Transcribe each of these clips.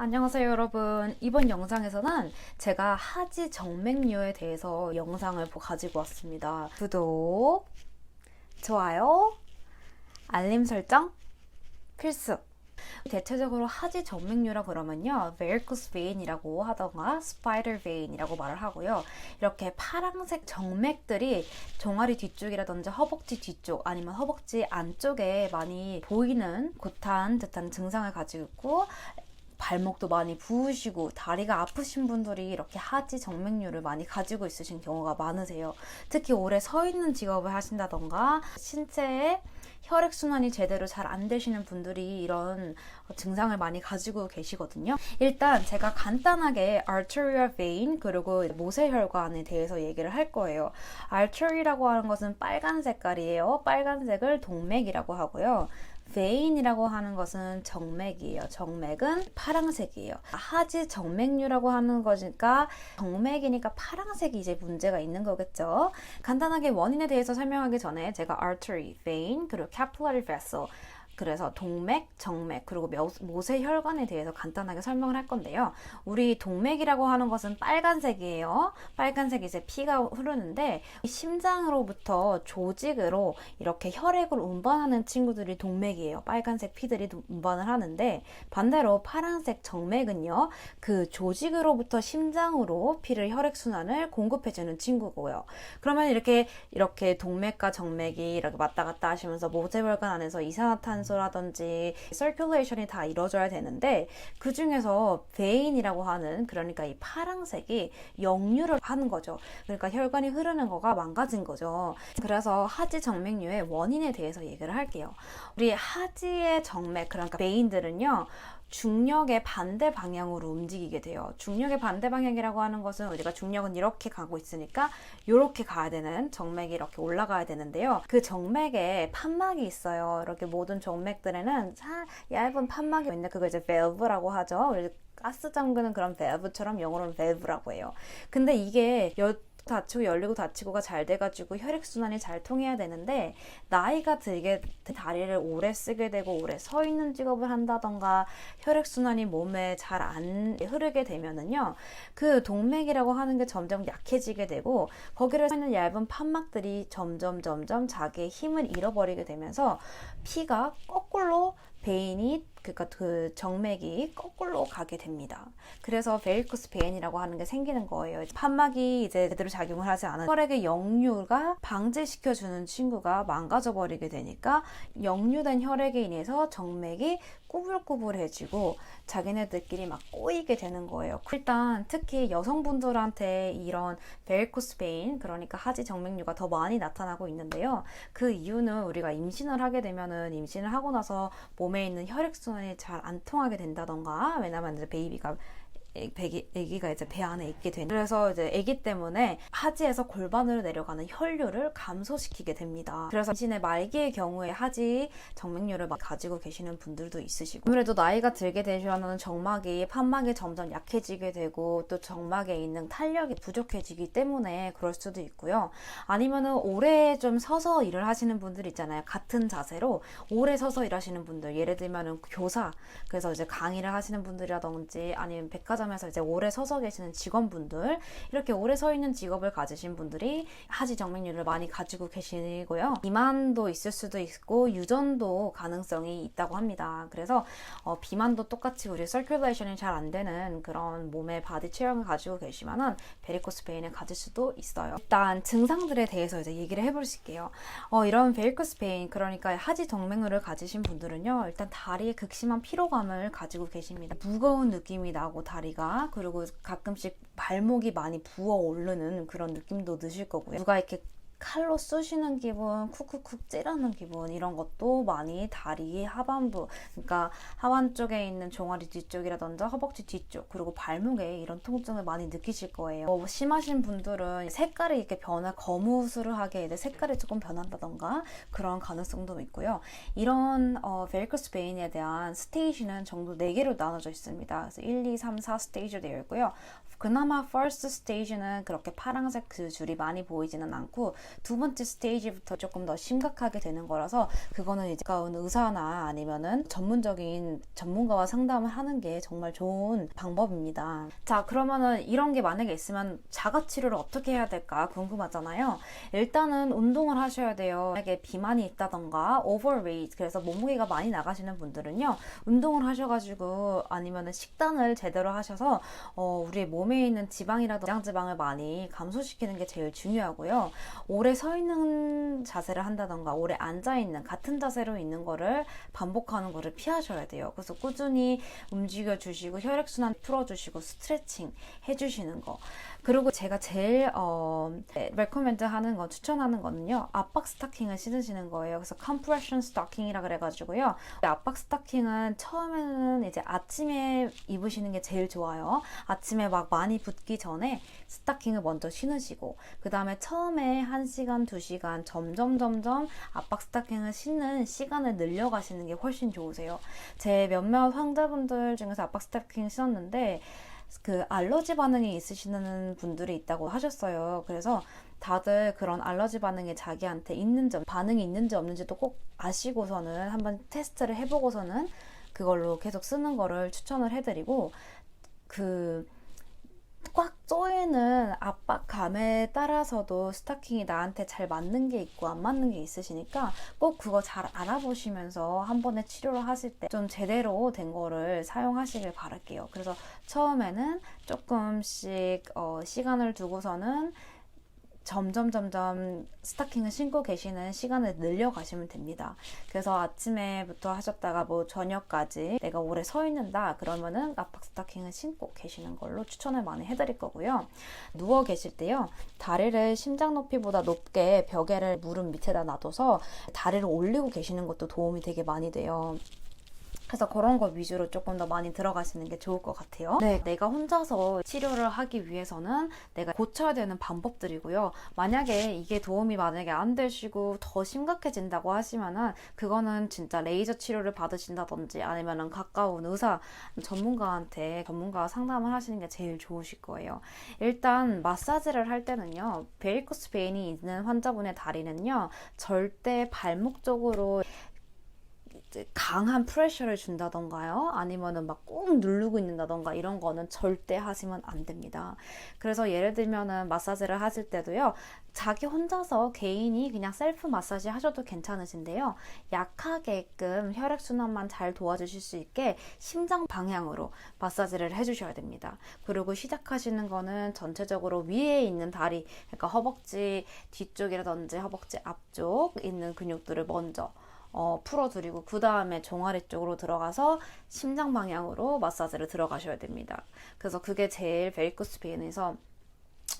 안녕하세요 여러분. 이번 영상에서는 제가 하지 정맥류에 대해서 영상을 가지고 왔습니다. 구독, 좋아요, 알림 설정 필수! 대체적으로 하지 정맥류라 그러면요 varicose vein이라고 하던가 spider vein이라고 말을 하고요. 이렇게 파란색 정맥들이 종아리 뒤쪽이라든지 허벅지 뒤쪽 아니면 허벅지 안쪽에 많이 보이는 굿한 듯한 증상을 가지고 있고, 발목도 많이 부으시고 다리가 아프신 분들이 이렇게 하지 정맥류를 많이 가지고 있으신 경우가 많으세요. 특히 오래 서 있는 직업을 하신다던가 신체에 혈액순환이 제대로 잘 안 되시는 분들이 이런 증상을 많이 가지고 계시거든요. 일단 제가 간단하게 arterial vein 그리고 모세혈관에 대해서 얘기를 할 거예요. artery라고 하는 것은 빨간 색깔이에요. 빨간색을 동맥이라고 하고요. vein이라고 하는 것은 정맥이에요. 정맥은 파란색이에요. 하지 정맥류라고 하는 거니까 정맥이니까 파란색이 이제 문제가 있는 거겠죠. 간단하게 원인에 대해서 설명하기 전에 제가 artery, vein, 그리고 capillary vessel 그래서 동맥, 정맥, 그리고 모세혈관에 대해서 간단하게 설명을 할 건데요. 우리 동맥이라고 하는 것은 빨간색이에요. 빨간색 이제 피가 흐르는데 심장으로부터 조직으로 이렇게 혈액을 운반하는 친구들이 동맥이에요. 빨간색 피들이 운반을 하는데 반대로 파란색 정맥은요. 그 조직으로부터 심장으로 피를 혈액순환을 공급해주는 친구고요. 그러면 이렇게 동맥과 정맥이 이렇게 왔다 갔다 하시면서 모세혈관 안에서 이산화탄소 라든지 서큘레이션이 다 이루어져야 되는데 그 중에서 베인이라고 하는 그러니까 이 파란색이 역류를 하는 거죠. 그러니까 혈관이 흐르는 거가 망가진 거죠. 그래서 하지 정맥류의 원인에 대해서 얘기를 할게요. 우리 하지의 정맥 그러니까 베인들은요. 중력의 반대 방향으로 움직이게 돼요. 중력의 반대 방향이라고 하는 것은 우리가 중력은 이렇게 가고 있으니까 이렇게 가야 되는 정맥이 이렇게 올라가야 되는데요. 그 정맥에 판막이 있어요. 이렇게 모든 정맥들에는 얇은 판막이 있는데 그거 이제 valve라고 하죠. 가스 잠그는 그런 valve처럼 영어로는 valve라고 해요. 근데 이게 닫히고 열리고 닫히고가 잘 돼가지고 혈액순환이 잘 통해야 되는데 나이가 들게 다리를 오래 쓰게 되고 오래 서 있는 직업을 한다던가 혈액순환이 몸에 잘 안 흐르게 되면은요 그 동맥이라고 하는 게 점점 약해지게 되고 거기를 있는 얇은 판막들이 점점 자기의 힘을 잃어버리게 되면서 피가 거꾸로 그러니까 그 정맥이 거꾸로 가게 됩니다. 그래서 베리코스 베인이라고 하는 게 생기는 거예요. 판막이 이제 제대로 작용을 하지 않은 혈액의 역류가 방지시켜주는 친구가 망가져 버리게 되니까 역류된 혈액에 인해서 정맥이 꾸불꾸불해지고 자기네들끼리 막 꼬이게 되는 거예요. 일단 특히 여성분들한테 이런 베리코스 베인 그러니까 하지 정맥류가 더 많이 나타나고 있는데요. 그 이유는 우리가 임신을 하게 되면은 임신을 하고 나서 몸에 있는 혈액순환이 잘 안 통하게 된다던가 왜냐면 이제 아기가 이제 배 안에 있게 되는 그래서 이제 아기 때문에 하지에서 골반으로 내려가는 혈류를 감소시키게 됩니다. 그래서 임신의 말기의 경우에 하지 정맥류를 가지고 계시는 분들도 있으시고 아무래도 나이가 들게 되시면 판막이 점점 약해지게 되고 또 정막에 있는 탄력이 부족해지기 때문에 그럴 수도 있고요. 아니면은 오래 좀 서서 일을 하시는 분들 있잖아요. 같은 자세로 오래 서서 일하시는 분들 예를 들면은 교사 그래서 이제 강의를 하시는 분들이라든지 아니면 백화점에서 이제 오래 서서 계시는 직원분들 이렇게 오래 서 있는 직업을 가지신 분들이 하지 정맥류를 많이 가지고 계시고요. 비만도 있을 수도 있고 유전도 가능성이 있다고 합니다. 그래서 비만도 똑같이 우리 서큘레이션이 잘 안 되는 그런 몸의 바디 체형을 가지고 계시면은 베리코스 베인을 가질 수도 있어요. 일단 증상들에 대해서 이제 얘기를 해보실게요. 이런 베리코스 베인 그러니까 하지 정맥류를 가지신 분들은요 일단 다리에 극심한 피로감을 가지고 계십니다. 무거운 느낌이 나고 다리가 그리고 가끔씩 발목이 많이 부어 오르는 그런 느낌도 드실 거고요. 누가 이렇게 칼로 쑤시는 기분, 쿡쿡쿡 찌르는 기분 이런 것도 많이 다리 하반부 그러니까 하완 쪽에 있는 종아리 뒤쪽이라든지 허벅지 뒤쪽 그리고 발목에 이런 통증을 많이 느끼실 거예요. 심하신 분들은 색깔이 이렇게 거무스름하게 이제 색깔이 조금 변한다던가 그런 가능성도 있고요. 이런 베리코스 베인에 대한 스테이지는 정도 4개로 나눠져 있습니다. 그래서 1, 2, 3, 4 스테이지로 되어 있고요. 그나마 first stage는 그렇게 파란색 그 줄이 많이 보이지는 않고 두 번째 스테이지부터 조금 더 심각하게 되는 거라서 그거는 이제 가까운 의사나 아니면은 전문적인 전문가와 상담을 하는 게 정말 좋은 방법입니다. 자, 그러면은 이런 게 만약에 있으면 자가치료를 어떻게 해야 될까 궁금하잖아요. 일단은 운동을 하셔야 돼요. 만약에 비만이 있다던가 overweight, 그래서 몸무게가 많이 나가시는 분들은요, 운동을 하셔가지고 아니면은 식단을 제대로 하셔서 우리 몸에 있는 지방이라든지 지방을 많이 감소시키는 게 제일 중요하고요. 오래 서 있는 자세를 한다던가 오래 앉아 있는 같은 자세로 있는 거를 반복하는 거를 피하셔야 돼요. 그래서 꾸준히 움직여 주시고 혈액순환 풀어주시고 스트레칭 해주시는 거. 그리고 제가 제일 레코멘드 하는 건, 추천하는 거는요, 압박 스타킹을 신으시는 거예요. 그래서 컴프레션 스타킹이라 그래가지고요, 압박 스타킹은 처음에는 이제 아침에 입으시는 게 제일 좋아요. 아침에 막 많이 붓기 전에 스타킹을 먼저 신으시고, 그 다음에 처음에 1시간, 2시간 점점 압박 스타킹을 신는 시간을 늘려가시는 게 훨씬 좋으세요. 제 몇몇 환자분들 중에서 압박 스타킹을 신었는데 그 알러지 반응이 있으시는 분들이 있다고 하셨어요. 그래서 다들 그런 알러지 반응이 자기한테 있는지, 반응이 있는지 없는지도 꼭 아시고서는 한번 테스트를 해보고서는 그걸로 계속 쓰는 거를 추천을 해드리고, 꽉 조이는 압박감에 따라서도 스타킹이 나한테 잘 맞는 게 있고 안 맞는 게 있으시니까 꼭 그거 잘 알아보시면서 한 번에 치료를 하실 때 좀 제대로 된 거를 사용하시길 바랄게요. 그래서 처음에는 조금씩 시간을 두고서는 점점 스타킹을 신고 계시는 시간을 늘려가시면 됩니다. 그래서 아침에부터 하셨다가 뭐 저녁까지 내가 오래 서 있는다 그러면은 압박 스타킹을 신고 계시는 걸로 추천을 많이 해드릴 거고요. 누워 계실 때요, 다리를 심장 높이보다 높게 벽에를 무릎 밑에다 놔둬서 다리를 올리고 계시는 것도 도움이 되게 많이 돼요. 그래서 그런 거 위주로 조금 더 많이 들어가시는 게 좋을 것 같아요. 네, 내가 혼자서 치료를 하기 위해서는 내가 고쳐야 되는 방법들이고요. 만약에 이게 도움이 만약에 안 되시고 더 심각해진다고 하시면은 그거는 진짜 레이저 치료를 받으신다든지 아니면은 가까운 의사, 전문가와 상담을 하시는 게 제일 좋으실 거예요. 일단 마사지를 할 때는요, 베리코스 베인이 있는 환자분의 다리는요, 절대 발목 쪽으로 강한 프레셔를 준다던가요, 아니면은 막 꾹 누르고 있는다던가 이런 거는 절대 하시면 안 됩니다. 그래서 예를 들면은 마사지를 하실 때도요, 자기 혼자서 개인이 그냥 셀프 마사지 하셔도 괜찮으신데요, 약하게끔 혈액순환만 잘 도와주실 수 있게 심장 방향으로 마사지를 해주셔야 됩니다. 그리고 시작하시는 거는 전체적으로 위에 있는 다리, 그러니까 허벅지 뒤쪽이라든지 허벅지 앞쪽 있는 근육들을 먼저 풀어드리고 그 다음에 종아리 쪽으로 들어가서 심장 방향으로 마사지를 들어가셔야 됩니다. 그래서 그게 제일 베리코스 베인에서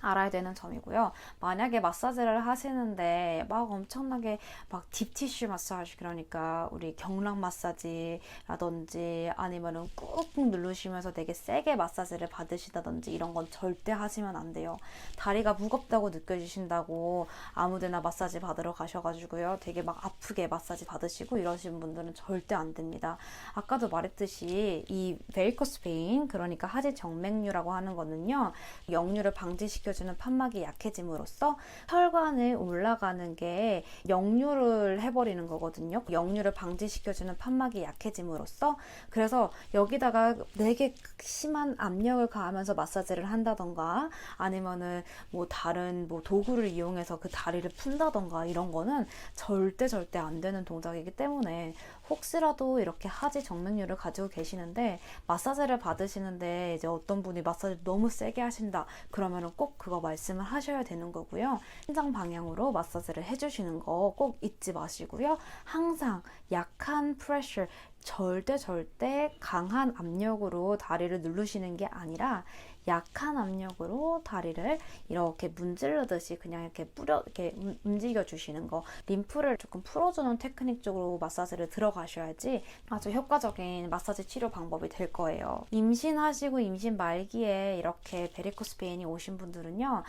알아야 되는 점이고요. 만약에 마사지를 하시는데 막 엄청나게 막 딥티슈 마사지, 그러니까 우리 경락 마사지라든지 아니면은 꾹꾹 누르시면서 되게 세게 마사지를 받으시다든지 이런 건 절대 하시면 안 돼요. 다리가 무겁다고 느껴지신다고 아무데나 마사지 받으러 가셔가지고요, 되게 막 아프게 마사지 받으시고 이러시는 분들은 절대 안 됩니다. 아까도 말했듯이 이 베리코스 베인, 그러니까 하지 정맥류라고 하는 거는요, 역류를 방지시켜주는 판막이 약해짐으로써 혈관에 올라가는 게 역류를 해버리는 거거든요. 역류를 방지시켜주는 판막이 약해짐으로써, 그래서 여기다가 되게 심한 압력을 가하면서 마사지를 한다던가 아니면은 뭐 다른 뭐 도구를 이용해서 그 다리를 푼다던가 이런 거는 절대 안 되는 동작이기 때문에, 혹시라도 이렇게 하지 정맥류를 가지고 계시는데 마사지를 받으시는데 이제 어떤 분이 마사지 너무 세게 하신다 그러면은 꼭 그거 말씀을 하셔야 되는 거고요. 심장 방향으로 마사지를 해주시는 거 꼭 잊지 마시고요. 항상 약한 프레셔, 절대 강한 압력으로 다리를 누르시는 게 아니라 약한 압력으로 다리를 이렇게 문지르듯이 그냥 이렇게 이렇게 움직여 주시는 거, 림프를 조금 풀어주는 테크닉 쪽으로 마사지를 들어가셔야지 아주 효과적인 마사지 치료 방법이 될 거예요. 임신하시고 임신 말기에 이렇게 베리코스 베인이 오신 분들은요,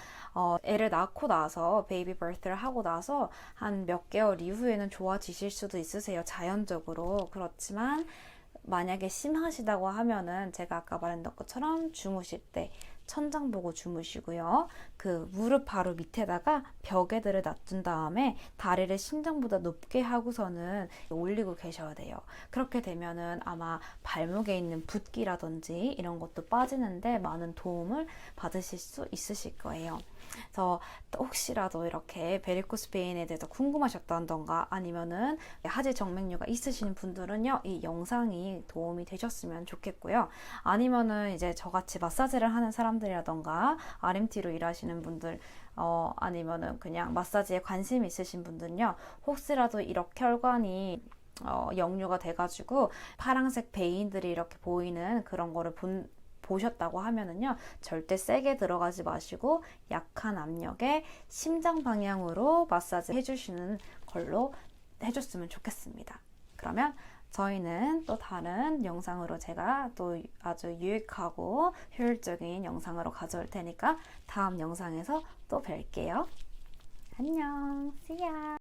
애를 낳고 나서 베이비 버스를 하고 나서 한 몇 개월 이후에는 좋아지실 수도 있으세요, 자연적으로. 그렇지만 만약에 심하시다고 하면은 제가 아까 말했던 것처럼 주무실 때 천장 보고 주무시고요. 그 무릎 바로 밑에다가 벽에들을 놔둔 다음에 다리를 심장보다 높게 하고서는 올리고 계셔야 돼요. 그렇게 되면은 아마 발목에 있는 붓기라든지 이런 것도 빠지는데 많은 도움을 받으실 수 있으실 거예요. 그래서 혹시라도 이렇게 베리코스 베인에 대해서 궁금하셨다던가 아니면은 하지 정맥류가 있으신 분들은요, 이 영상이 도움이 되셨으면 좋겠고요. 아니면은 이제 저같이 마사지를 하는 사람들이라던가 RMT로 일하시는 분들, 아니면은 그냥 마사지에 관심이 있으신 분들은요, 혹시라도 이렇게 혈관이 역류가 돼가지고 파란색 베인들이 이렇게 보이는 그런 거를 보셨다고 하면은요, 절대 세게 들어가지 마시고 약한 압력에 심장 방향으로 마사지 해주시는 걸로 해줬으면 좋겠습니다. 그러면 저희는 또 다른 영상으로 제가 또 아주 유익하고 효율적인 영상으로 가져올 테니까 다음 영상에서 또 뵐게요. 안녕, see ya!